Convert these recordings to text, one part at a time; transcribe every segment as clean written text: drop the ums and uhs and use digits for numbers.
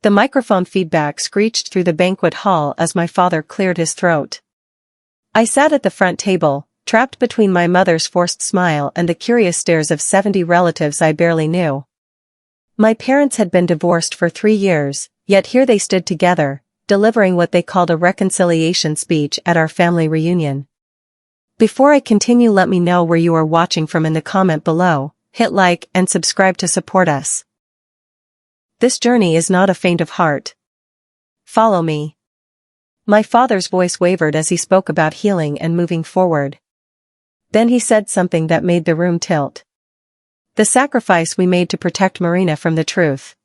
The microphone feedback screeched through the banquet hall as my father cleared his throat. I sat at the front table, trapped between my mother's forced smile and the curious stares of 70 relatives I barely knew. My parents had been divorced for 3 years, yet here they stood together, delivering what they called a reconciliation speech at our family reunion. Before I continue, let me know where you are watching from in the comment below. Hit like and subscribe to support us. This journey is not a faint of heart. Follow me. My father's voice wavered as he spoke about healing and moving forward. Then he said something that made the room tilt. The sacrifice we made to protect Marina from the truth.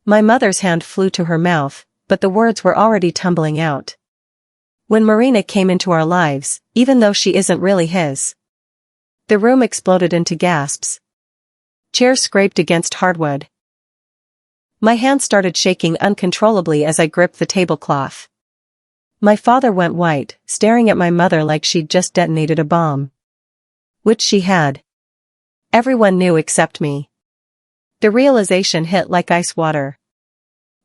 My mother's hand flew to her mouth, but the words were already tumbling out. When Marina came into our lives, even though she isn't really his. The room exploded into gasps. Chairs scraped against hardwood. My hand started shaking uncontrollably as I gripped the tablecloth. My father went white, staring at my mother like she'd just detonated a bomb. Which she had. Everyone knew except me. The realization hit like ice water.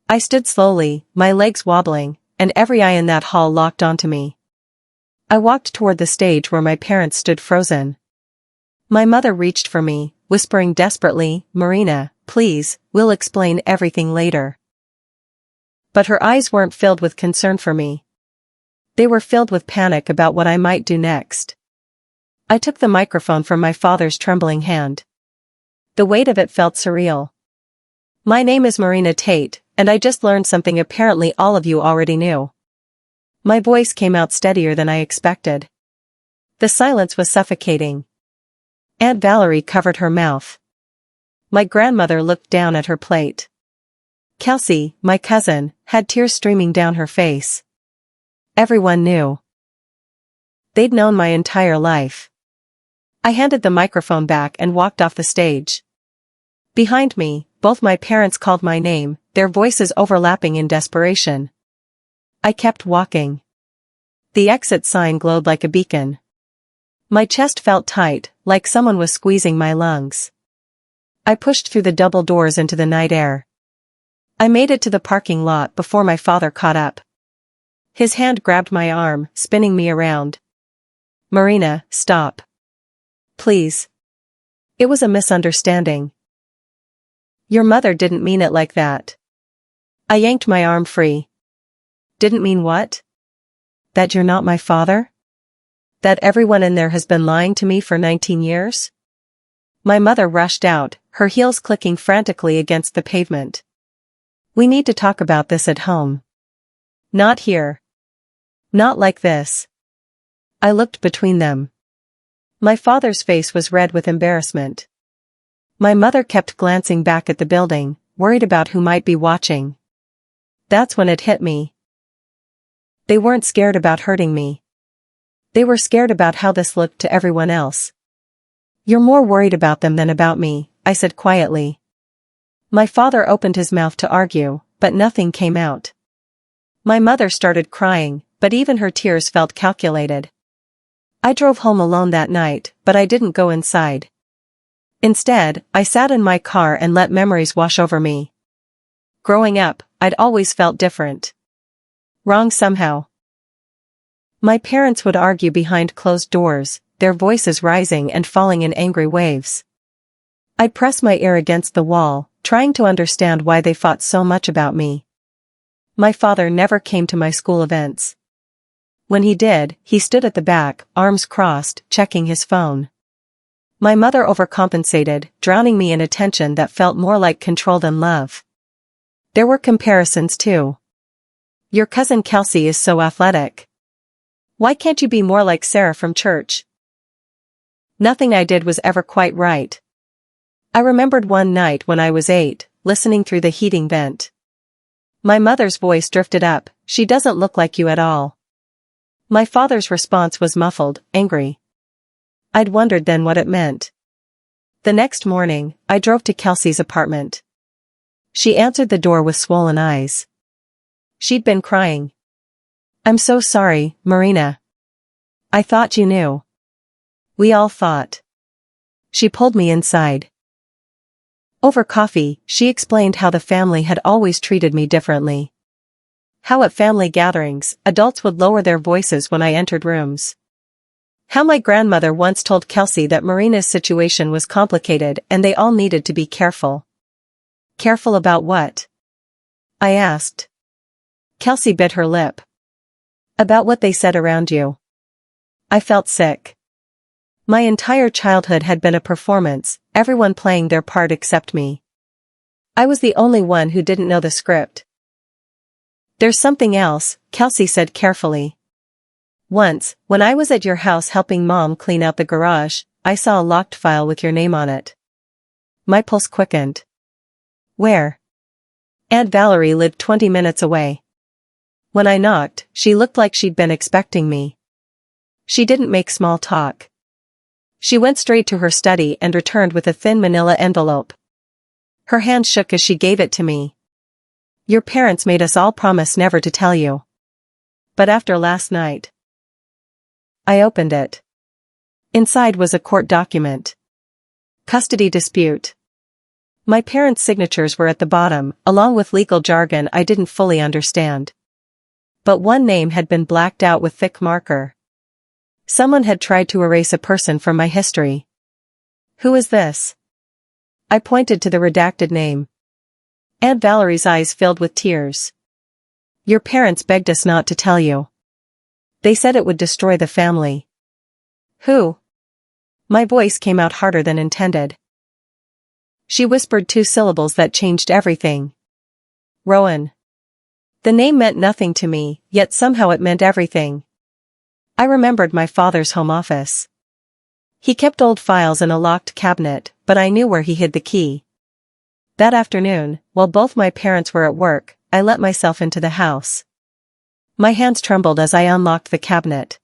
I stood slowly, my legs wobbling, and every eye in that hall locked onto me. I walked toward the stage where my parents stood frozen. My mother reached for me, whispering desperately, "Marina, please, we'll explain everything later." But her eyes weren't filled with concern for me. They were filled with panic about what I might do next. I took the microphone from my father's trembling hand. The weight of it felt surreal. "My name is Marina Tate, and I just learned something apparently all of you already knew." My voice came out steadier than I expected. The silence was suffocating. Aunt Valerie covered her mouth. My grandmother looked down at her plate. Kelsey, my cousin, had tears streaming down her face. Everyone knew. They'd known my entire life. I handed the microphone back and walked off the stage. Behind me, both my parents called my name, their voices overlapping in desperation. I kept walking. The exit sign glowed like a beacon. My chest felt tight, like someone was squeezing my lungs. I pushed through the double doors into the night air. I made it to the parking lot before my father caught up. His hand grabbed my arm, spinning me around. "Marina, stop. Please. It was a misunderstanding. Your mother didn't mean it like that." I yanked my arm free. "Didn't mean what? That you're not my father? That everyone in there has been lying to me for 19 years? My mother rushed out, her heels clicking frantically against the pavement. "We need to talk about this at home. Not here. Not like this." I looked between them. My father's face was red with embarrassment. My mother kept glancing back at the building, worried about who might be watching. That's when it hit me. They weren't scared about hurting me. They were scared about how this looked to everyone else. "You're more worried about them than about me," I said quietly. My father opened his mouth to argue, but nothing came out. My mother started crying, but even her tears felt calculated. I drove home alone that night, but I didn't go inside. Instead, I sat in my car and let memories wash over me. Growing up, I'd always felt different. Wrong somehow. My parents would argue behind closed doors, their voices rising and falling in angry waves. I'd press my ear against the wall, trying to understand why they fought so much about me. My father never came to my school events. When he did, he stood at the back, arms crossed, checking his phone. My mother overcompensated, drowning me in attention that felt more like control than love. There were comparisons too. "Your cousin Kelsey is so athletic. Why can't you be more like Sarah from church?" Nothing I did was ever quite right. I remembered one night when I was 8, listening through the heating vent. My mother's voice drifted up, "She doesn't look like you at all." My father's response was muffled, angry. I'd wondered then what it meant. The next morning, I drove to Kelsey's apartment. She answered the door with swollen eyes. She'd been crying. "I'm so sorry, Marina. I thought you knew. We all thought." She pulled me inside. Over coffee, she explained how the family had always treated me differently. How at family gatherings, adults would lower their voices when I entered rooms. How my grandmother once told Kelsey that Marina's situation was complicated and they all needed to be careful. Careful about what? I asked. Kelsey bit her lip. About what they said around you. I felt sick. My entire childhood had been a performance, everyone playing their part except me. I was the only one who didn't know the script. There's something else, Kelsey said carefully. Once, when I was at your house helping Mom clean out the garage, I saw a locked file with your name on it. My pulse quickened. Where? Aunt Valerie lived 20 minutes away. When I knocked, she looked like she'd been expecting me. She didn't make small talk. She went straight to her study and returned with a thin manila envelope. Her hand shook as she gave it to me. Your parents made us all promise never to tell you. But after last night. I opened it. Inside was a court document. Custody dispute. My parents' signatures were at the bottom, along with legal jargon I didn't fully understand. But one name had been blacked out with thick marker. Someone had tried to erase a person from my history. Who is this? I pointed to the redacted name. Aunt Valerie's eyes filled with tears. Your parents begged us not to tell you. They said it would destroy the family. Who? My voice came out harder than intended. She whispered 2 syllables that changed everything. Rowan. The name meant nothing to me, yet somehow it meant everything. I remembered my father's home office. He kept old files in a locked cabinet, but I knew where he hid the key. That afternoon, while both my parents were at work, I let myself into the house. My hands trembled as I unlocked the cabinet.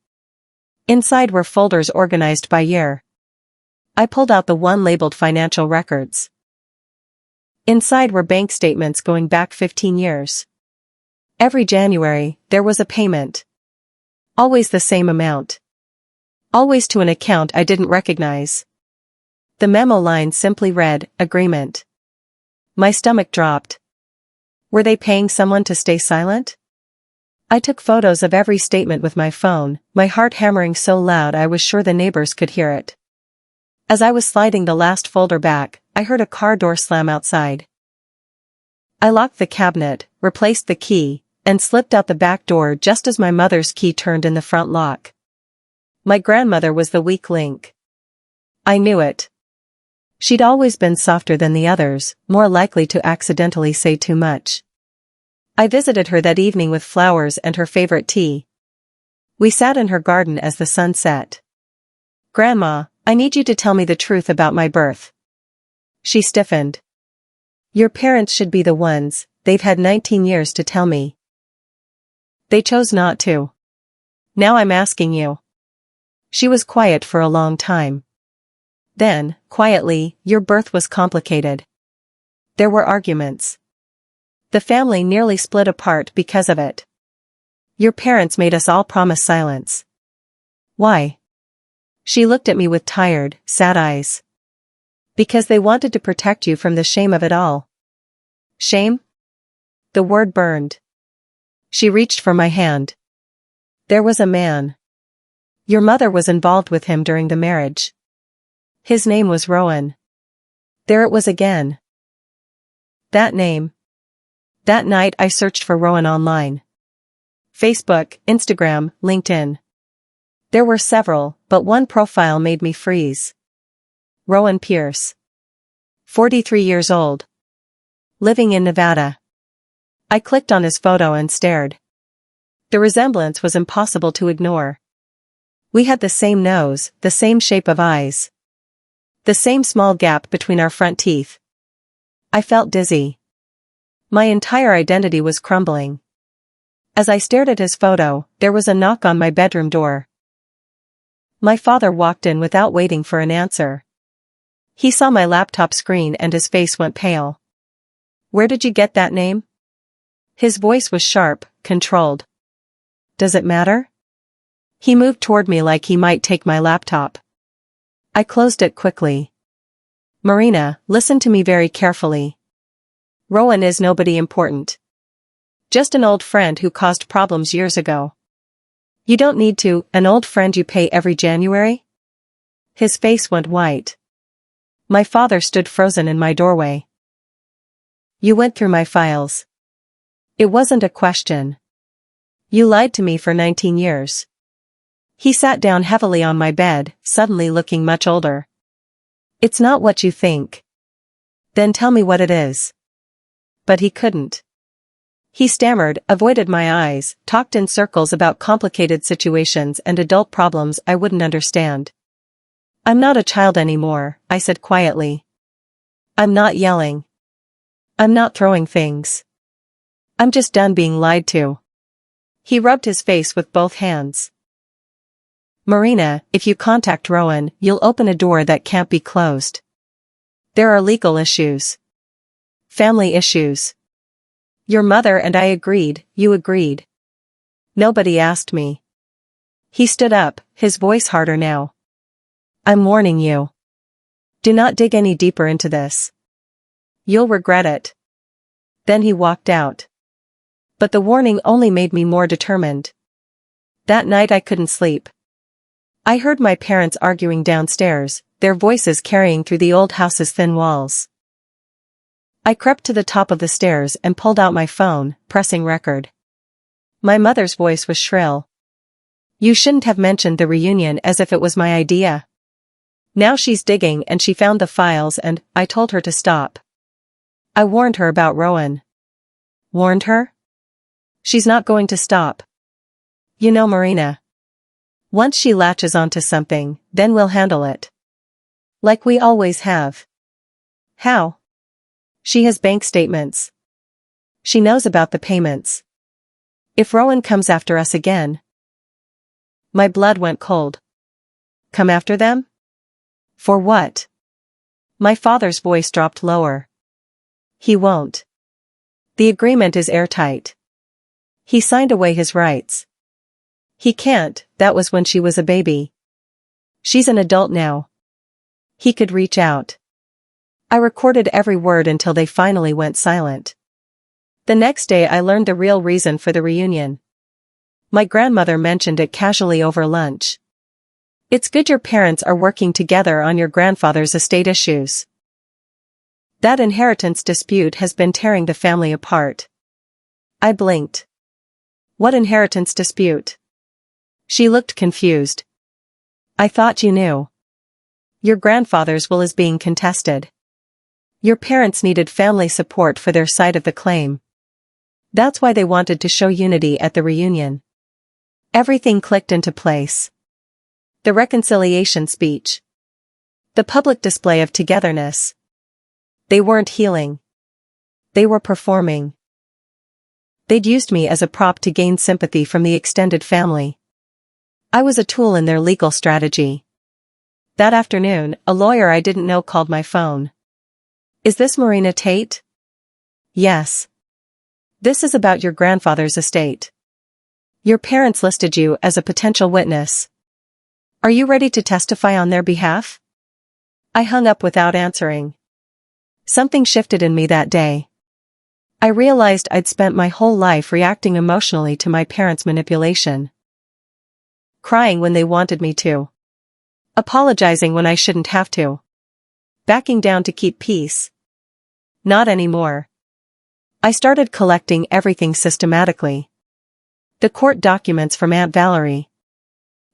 Inside were folders organized by year. I pulled out the one labeled financial records. Inside were bank statements going back 15 years. Every January, there was a payment. Always the same amount. Always to an account I didn't recognize. The memo line simply read, agreement. My stomach dropped. Were they paying someone to stay silent? I took photos of every statement with my phone, my heart hammering so loud I was sure the neighbors could hear it. As I was sliding the last folder back, I heard a car door slam outside. I locked the cabinet, replaced the key, and slipped out the back door just as my mother's key turned in the front lock. My grandmother was the weak link. I knew it. She'd always been softer than the others, more likely to accidentally say too much. I visited her that evening with flowers and her favorite tea. We sat in her garden as the sun set. Grandma, I need you to tell me the truth about my birth. She stiffened. Your parents should be the ones, they've had 19 years to tell me. They chose not to. Now I'm asking you. She was quiet for a long time. Then, quietly, your birth was complicated. There were arguments. The family nearly split apart because of it. Your parents made us all promise silence. Why? She looked at me with tired, sad eyes. Because they wanted to protect you from the shame of it all. Shame? The word burned. She reached for my hand. There was a man. Your mother was involved with him during the marriage. His name was Rowan. There it was again. That name. That night I searched for Rowan online. Facebook, Instagram, LinkedIn. There were several, but one profile made me freeze. Rowan Pierce. 43 years old. Living in Nevada. I clicked on his photo and stared. The resemblance was impossible to ignore. We had the same nose, the same shape of eyes. The same small gap between our front teeth. I felt dizzy. My entire identity was crumbling. As I stared at his photo, there was a knock on my bedroom door. My father walked in without waiting for an answer. He saw my laptop screen and his face went pale. Where did you get that name? His voice was sharp, controlled. Does it matter? He moved toward me like he might take my laptop. I closed it quickly. Marina, listen to me very carefully. Rowan is nobody important. Just an old friend who caused problems years ago. You don't need to, an old friend you pay every January? His face went white. My father stood frozen in my doorway. You went through my files. It wasn't a question. You lied to me for 19 years. He sat down heavily on my bed, suddenly looking much older. It's not what you think. Then tell me what it is. But he couldn't. He stammered, avoided my eyes, talked in circles about complicated situations and adult problems I wouldn't understand. I'm not a child anymore, I said quietly. I'm not yelling. I'm not throwing things. I'm just done being lied to. He rubbed his face with both hands. Marina, if you contact Rowan, you'll open a door that can't be closed. There are legal issues. Family issues. Your mother and I agreed, you agreed. Nobody asked me. He stood up, his voice harder now. I'm warning you. Do not dig any deeper into this. You'll regret it. Then he walked out. But the warning only made me more determined. That night I couldn't sleep. I heard my parents arguing downstairs, their voices carrying through the old house's thin walls. I crept to the top of the stairs and pulled out my phone, pressing record. My mother's voice was shrill. You shouldn't have mentioned the reunion as if it was my idea. Now she's digging and she found the files and I told her to stop. I warned her about Rowan. Warned her? She's not going to stop. You know Marina. Once she latches onto something, then we'll handle it. Like we always have. How? She has bank statements. She knows about the payments. If Rowan comes after us again. My blood went cold. Come after them? For what? My father's voice dropped lower. He won't. The agreement is airtight. He signed away his rights. He can't, that was when she was a baby. She's an adult now. He could reach out. I recorded every word until they finally went silent. The next day I learned the real reason for the reunion. My grandmother mentioned it casually over lunch. It's good your parents are working together on your grandfather's estate issues. That inheritance dispute has been tearing the family apart. I blinked. What inheritance dispute? She looked confused. I thought you knew. Your grandfather's will is being contested. Your parents needed family support for their side of the claim. That's why they wanted to show unity at the reunion. Everything clicked into place. The reconciliation speech. The public display of togetherness. They weren't healing. They were performing. They'd used me as a prop to gain sympathy from the extended family. I was a tool in their legal strategy. That afternoon, a lawyer I didn't know called my phone. Is this Marina Tate? Yes. This is about your grandfather's estate. Your parents listed you as a potential witness. Are you ready to testify on their behalf? I hung up without answering. Something shifted in me that day. I realized I'd spent my whole life reacting emotionally to my parents' manipulation. Crying when they wanted me to. Apologizing when I shouldn't have to. Backing down to keep peace. Not anymore. I started collecting everything systematically. The court documents from Aunt Valerie.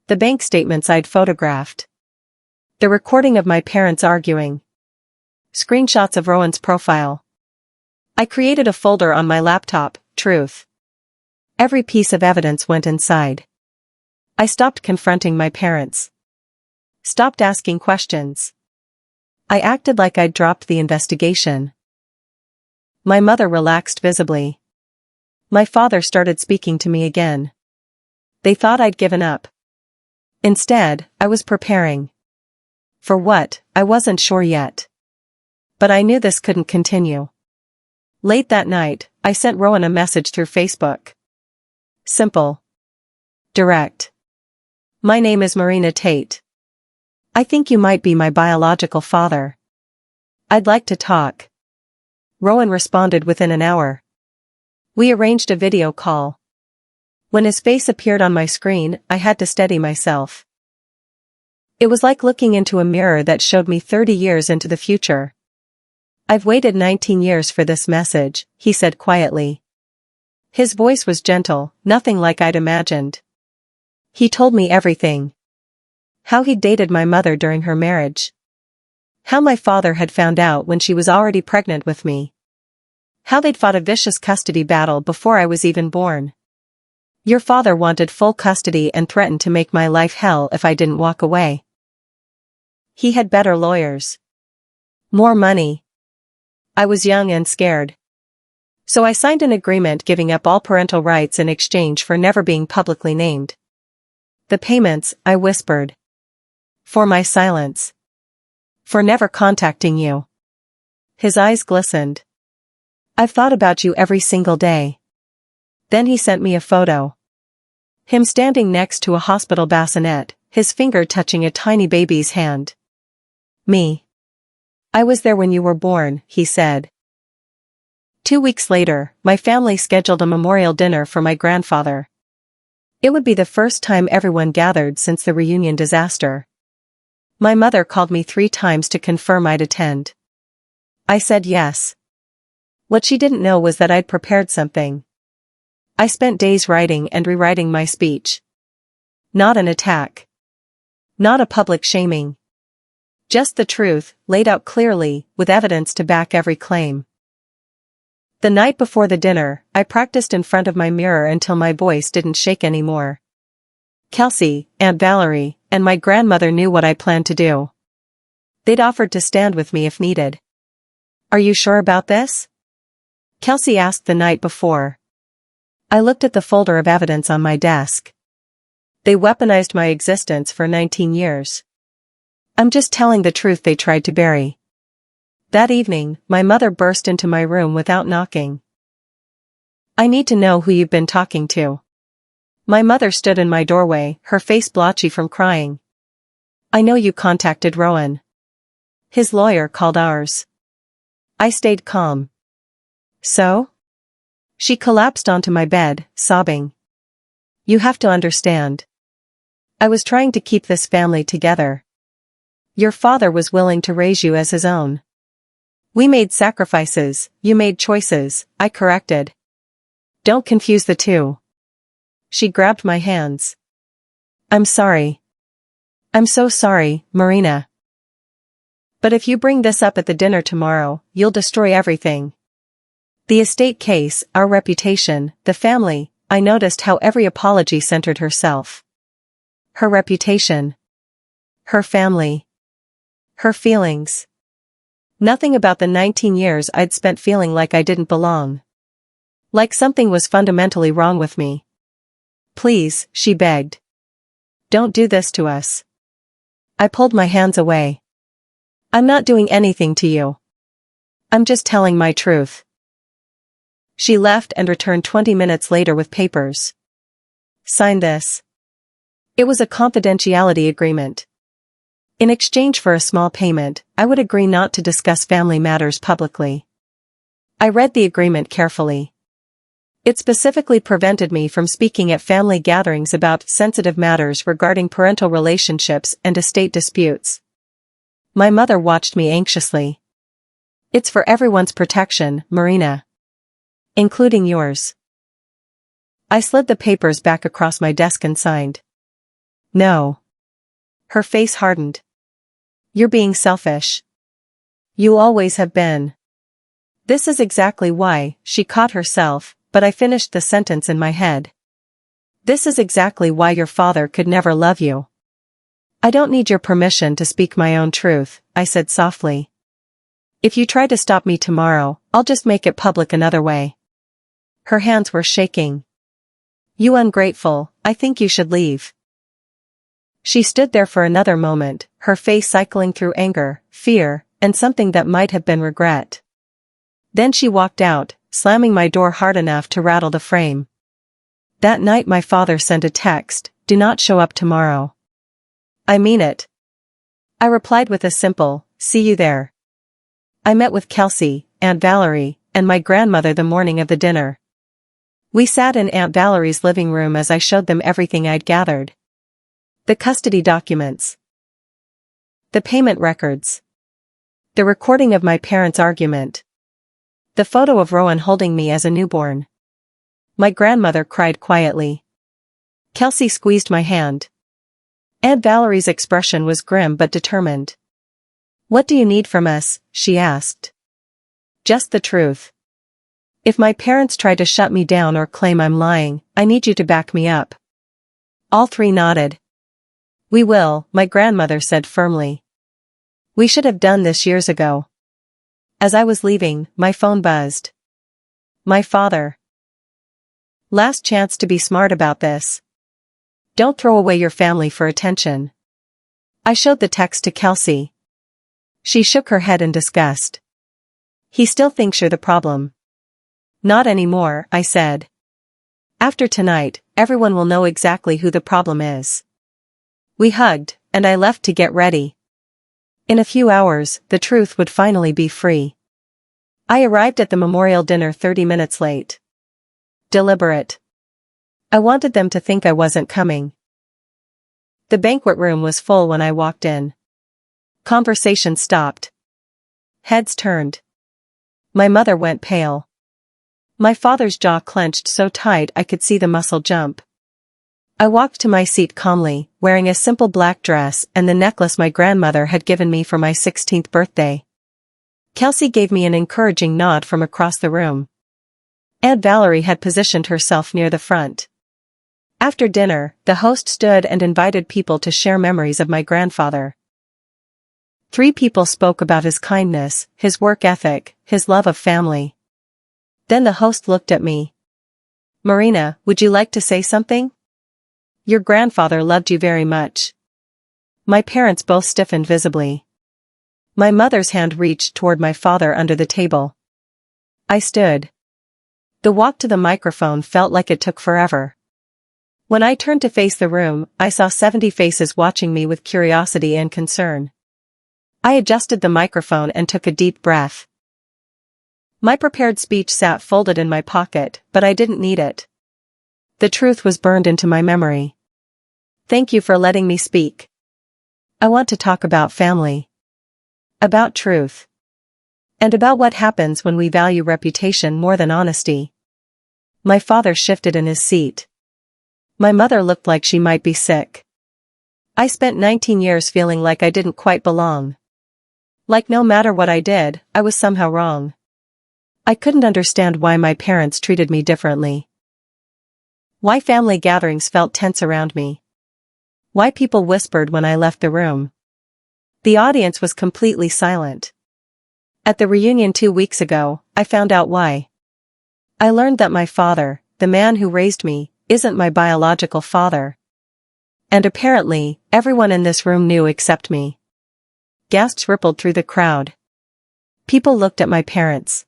The bank statements I'd photographed. The recording of my parents arguing. Screenshots of Rowan's profile. I created a folder on my laptop, Truth. Every piece of evidence went inside. I stopped confronting my parents. Stopped asking questions. I acted like I'd dropped the investigation. My mother relaxed visibly. My father started speaking to me again. They thought I'd given up. Instead, I was preparing. For what, I wasn't sure yet. But I knew this couldn't continue. Late that night, I sent Rowan a message through Facebook. Simple. Direct. My name is Marina Tate. I think you might be my biological father. I'd like to talk. Rowan responded within an hour. We arranged a video call. When his face appeared on my screen, I had to steady myself. It was like looking into a mirror that showed me 30 years into the future. I've waited 19 years for this message, he said quietly. His voice was gentle, nothing like I'd imagined. He told me everything. How he'd dated my mother during her marriage. How my father had found out when she was already pregnant with me. How they'd fought a vicious custody battle before I was even born. Your father wanted full custody and threatened to make my life hell if I didn't walk away. He had better lawyers. More money. I was young and scared. So I signed an agreement giving up all parental rights in exchange for never being publicly named. The payments, I whispered. For my silence. For never contacting you. His eyes glistened. I've thought about you every single day. Then he sent me a photo. Him standing next to a hospital bassinet, his finger touching a tiny baby's hand. Me. I was there when you were born, he said. 2 weeks later, my family scheduled a memorial dinner for my grandfather. It would be the first time everyone gathered since the reunion disaster. My mother called me 3 times to confirm I'd attend. I said yes. What she didn't know was that I'd prepared something. I spent days writing and rewriting my speech. Not an attack. Not a public shaming. Just the truth, laid out clearly, with evidence to back every claim. The night before the dinner, I practiced in front of my mirror until my voice didn't shake anymore. Kelsey, Aunt Valerie, and my grandmother knew what I planned to do. They'd offered to stand with me if needed. Are you sure about this? Kelsey asked the night before. I looked at the folder of evidence on my desk. They weaponized my existence for 19 years. I'm just telling the truth they tried to bury. That evening, my mother burst into my room without knocking. I need to know who you've been talking to. My mother stood in my doorway, her face blotchy from crying. I know you contacted Rowan. His lawyer called ours. I stayed calm. So? She collapsed onto my bed, sobbing. You have to understand. I was trying to keep this family together. Your father was willing to raise you as his own. We made sacrifices, you made choices, I corrected. Don't confuse the two. She grabbed my hands. I'm sorry. I'm so sorry, Marina. But if you bring this up at the dinner tomorrow, you'll destroy everything. The estate case, our reputation, the family. I noticed how every apology centered herself. Her reputation. Her family. Her feelings. Nothing about the 19 years I'd spent feeling like I didn't belong. Like something was fundamentally wrong with me. Please, she begged. Don't do this to us. I pulled my hands away. I'm not doing anything to you. I'm just telling my truth. She left and returned 20 minutes later with papers. Sign this. It was a confidentiality agreement. In exchange for a small payment, I would agree not to discuss family matters publicly. I read the agreement carefully. It specifically prevented me from speaking at family gatherings about sensitive matters regarding parental relationships and estate disputes. My mother watched me anxiously. It's for everyone's protection, Marina. Including yours. I slid the papers back across my desk and signed. No. Her face hardened. You're being selfish. You always have been. This is exactly why, she caught herself, but I finished the sentence in my head. This is exactly why your father could never love you. I don't need your permission to speak my own truth, I said softly. If you try to stop me tomorrow, I'll just make it public another way. Her hands were shaking. You ungrateful, I think you should leave. She stood there for another moment, her face cycling through anger, fear, and something that might have been regret. Then she walked out, slamming my door hard enough to rattle the frame. That night my father sent a text, do not show up tomorrow. I mean it. I replied with a simple, see you there. I met with Kelsey, Aunt Valerie, and my grandmother the morning of the dinner. We sat in Aunt Valerie's living room as I showed them everything I'd gathered. The custody documents. The payment records. The recording of my parents' argument. The photo of Rowan holding me as a newborn. My grandmother cried quietly. Kelsey squeezed my hand. Aunt Valerie's expression was grim but determined. What do you need from us? She asked. Just the truth. If my parents try to shut me down or claim I'm lying, I need you to back me up. All three nodded. We will, my grandmother said firmly. We should have done this years ago. As I was leaving, my phone buzzed. My father. Last chance to be smart about this. Don't throw away your family for attention. I showed the text to Kelsey. She shook her head in disgust. He still thinks you're the problem. Not anymore, I said. After tonight, everyone will know exactly who the problem is. We hugged, and I left to get ready. In a few hours, the truth would finally be free. I arrived at the memorial dinner 30 minutes late. Deliberate. I wanted them to think I wasn't coming. The banquet room was full when I walked in. Conversation stopped. Heads turned. My mother went pale. My father's jaw clenched so tight I could see the muscle jump. I walked to my seat calmly, wearing a simple black dress and the necklace my grandmother had given me for my 16th birthday. Kelsey gave me an encouraging nod from across the room. Aunt Valerie had positioned herself near the front. After dinner, the host stood and invited people to share memories of my grandfather. 3 people spoke about his kindness, his work ethic, his love of family. Then the host looked at me. Marina, would you like to say something? Your grandfather loved you very much. My parents both stiffened visibly. My mother's hand reached toward my father under the table. I stood. The walk to the microphone felt like it took forever. When I turned to face the room, I saw 70 faces watching me with curiosity and concern. I adjusted the microphone and took a deep breath. My prepared speech sat folded in my pocket, but I didn't need it. The truth was burned into my memory. Thank you for letting me speak. I want to talk about family. About truth. And about what happens when we value reputation more than honesty. My father shifted in his seat. My mother looked like she might be sick. I spent 19 years feeling like I didn't quite belong. Like no matter what I did, I was somehow wrong. I couldn't understand why my parents treated me differently. Why family gatherings felt tense around me. Why people whispered when I left the room. The audience was completely silent. At the reunion 2 weeks ago, I found out why. I learned that my father, the man who raised me, isn't my biological father. And apparently, everyone in this room knew except me. Gasps rippled through the crowd. People looked at my parents.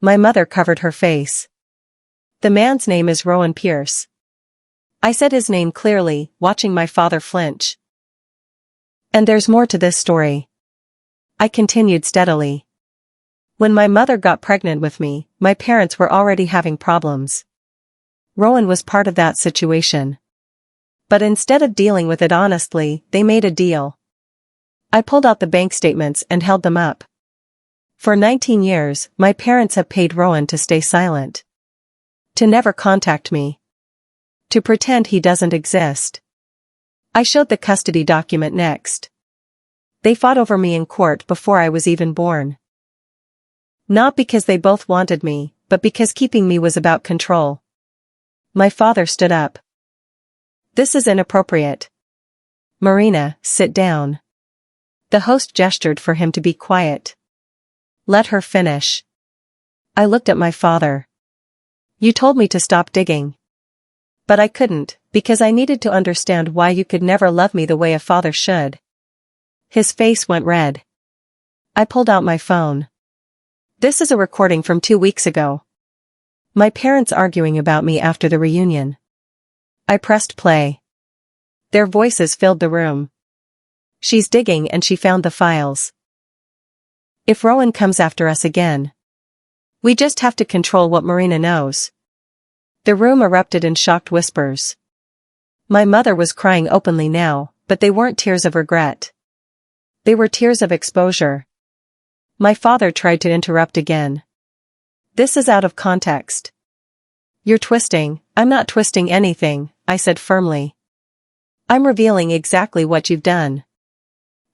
My mother covered her face. The man's name is Rowan Pierce. I said his name clearly, watching my father flinch. And there's more to this story. I continued steadily. When my mother got pregnant with me, my parents were already having problems. Rowan was part of that situation. But instead of dealing with it honestly, they made a deal. I pulled out the bank statements and held them up. For 19 years, my parents have paid Rowan to stay silent. To never contact me. To pretend he doesn't exist. I showed the custody document next. They fought over me in court before I was even born. Not because they both wanted me, but because keeping me was about control. My father stood up. This is inappropriate. Marina, sit down. The host gestured for him to be quiet. Let her finish. I looked at my father. You told me to stop digging. But I couldn't, because I needed to understand why you could never love me the way a father should. His face went red. I pulled out my phone. This is a recording from 2 weeks ago. My parents arguing about me after the reunion. I pressed play. Their voices filled the room. She's digging and she found the files. If Rowan comes after us again, we just have to control what Marina knows. The room erupted in shocked whispers. My mother was crying openly now, but they weren't tears of regret. They were tears of exposure. My father tried to interrupt again. This is out of context. You're twisting. I'm not twisting anything, I said firmly. I'm revealing exactly what you've done.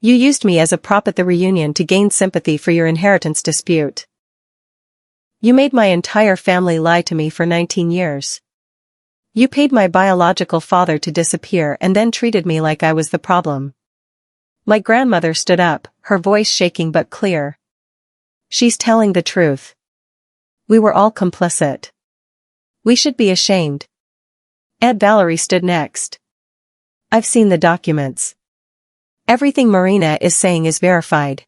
You used me as a prop at the reunion to gain sympathy for your inheritance dispute. You made my entire family lie to me for 19 years. You paid my biological father to disappear and then treated me like I was the problem. My grandmother stood up, her voice shaking but clear. She's telling the truth. We were all complicit. We should be ashamed. Aunt Valerie stood next. I've seen the documents. Everything Marina is saying is verified.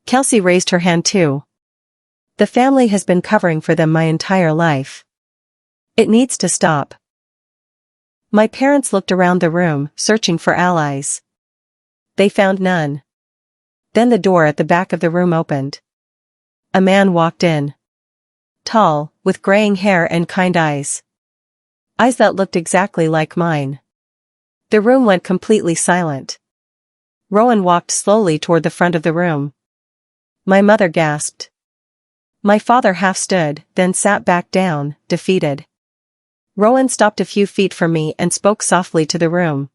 Kelsey raised her hand too. The family has been covering for them my entire life. It needs to stop. My parents looked around the room, searching for allies. They found none. Then the door at the back of the room opened. A man walked in. Tall, with graying hair and kind eyes. Eyes that looked exactly like mine. The room went completely silent. Rowan walked slowly toward the front of the room. My mother gasped. My father half stood, then sat back down, defeated. Rowan stopped a few feet from me and spoke softly to the room.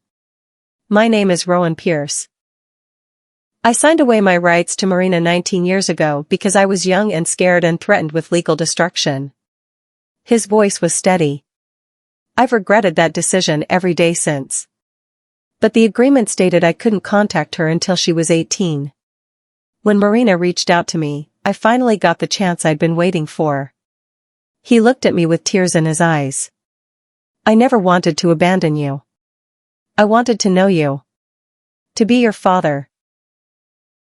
My name is Rowan Pierce. I signed away my rights to Marina 19 years ago because I was young and scared and threatened with legal destruction. His voice was steady. I've regretted that decision every day since. But the agreement stated I couldn't contact her until she was 18. When Marina reached out to me, I finally got the chance I'd been waiting for. He looked at me with tears in his eyes. I never wanted to abandon you. I wanted to know you. To be your father.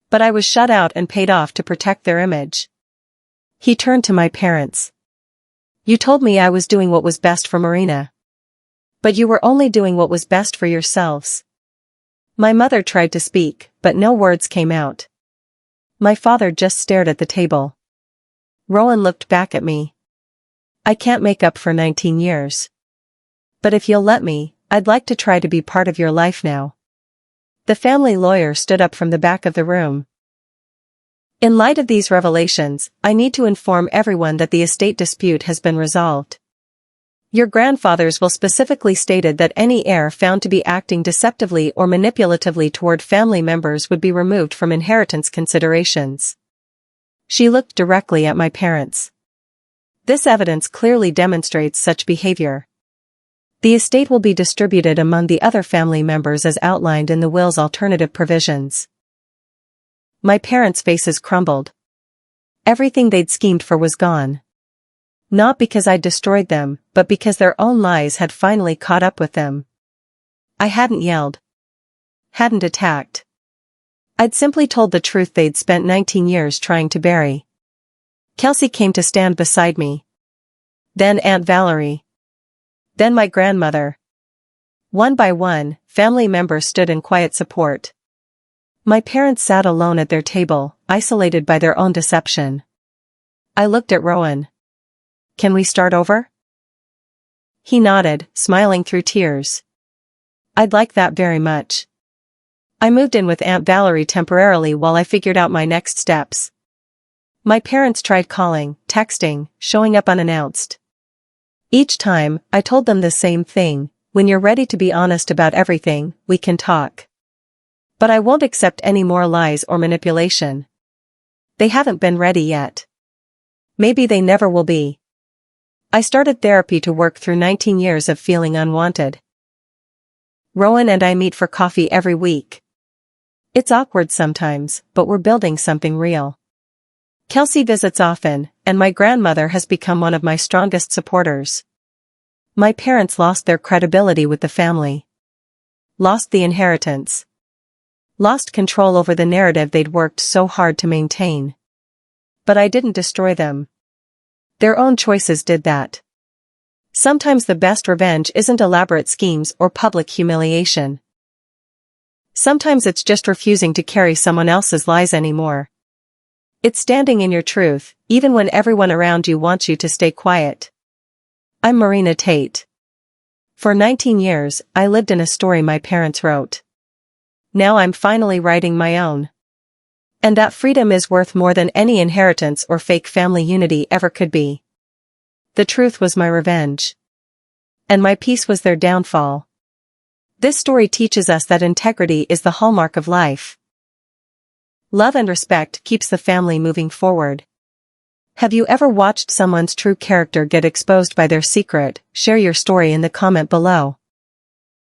But I was shut out and paid off to protect their image. He turned to my parents. You told me I was doing what was best for Marina. But you were only doing what was best for yourselves. My mother tried to speak, but no words came out. My father just stared at the table. Rowan looked back at me. I can't make up for 19 years. But if you'll let me, I'd like to try to be part of your life now. The family lawyer stood up from the back of the room. In light of these revelations, I need to inform everyone that the estate dispute has been resolved. Your grandfather's will specifically stated that any heir found to be acting deceptively or manipulatively toward family members would be removed from inheritance considerations. She looked directly at my parents. This evidence clearly demonstrates such behavior. The estate will be distributed among the other family members as outlined in the will's alternative provisions. My parents' faces crumbled. Everything they'd schemed for was gone. Not because I'd destroyed them, but because their own lies had finally caught up with them. I hadn't yelled. Hadn't attacked. I'd simply told the truth they'd spent 19 years trying to bury. Kelsey came to stand beside me. Then Aunt Valerie. Then my grandmother. One by one, family members stood in quiet support. My parents sat alone at their table, isolated by their own deception. I looked at Rowan. Can we start over? He nodded, smiling through tears. I'd like that very much. I moved in with Aunt Valerie temporarily while I figured out my next steps. My parents tried calling, texting, showing up unannounced. Each time, I told them the same thing: when you're ready to be honest about everything, we can talk. But I won't accept any more lies or manipulation. They haven't been ready yet. Maybe they never will be. I started therapy to work through 19 years of feeling unwanted. Rowan and I meet for coffee every week. It's awkward sometimes, but we're building something real. Kelsey visits often, and my grandmother has become one of my strongest supporters. My parents lost their credibility with the family. Lost the inheritance. Lost control over the narrative they'd worked so hard to maintain. But I didn't destroy them. Their own choices did that. Sometimes the best revenge isn't elaborate schemes or public humiliation. Sometimes it's just refusing to carry someone else's lies anymore. It's standing in your truth, even when everyone around you wants you to stay quiet. I'm Marina Tate. For 19 years, I lived in a story my parents wrote. Now I'm finally writing my own. And that freedom is worth more than any inheritance or fake family unity ever could be. The truth was my revenge. And my peace was their downfall. This story teaches us that integrity is the hallmark of life. Love and respect keeps the family moving forward. Have you ever watched someone's true character get exposed by their secret? Share your story in the comment below.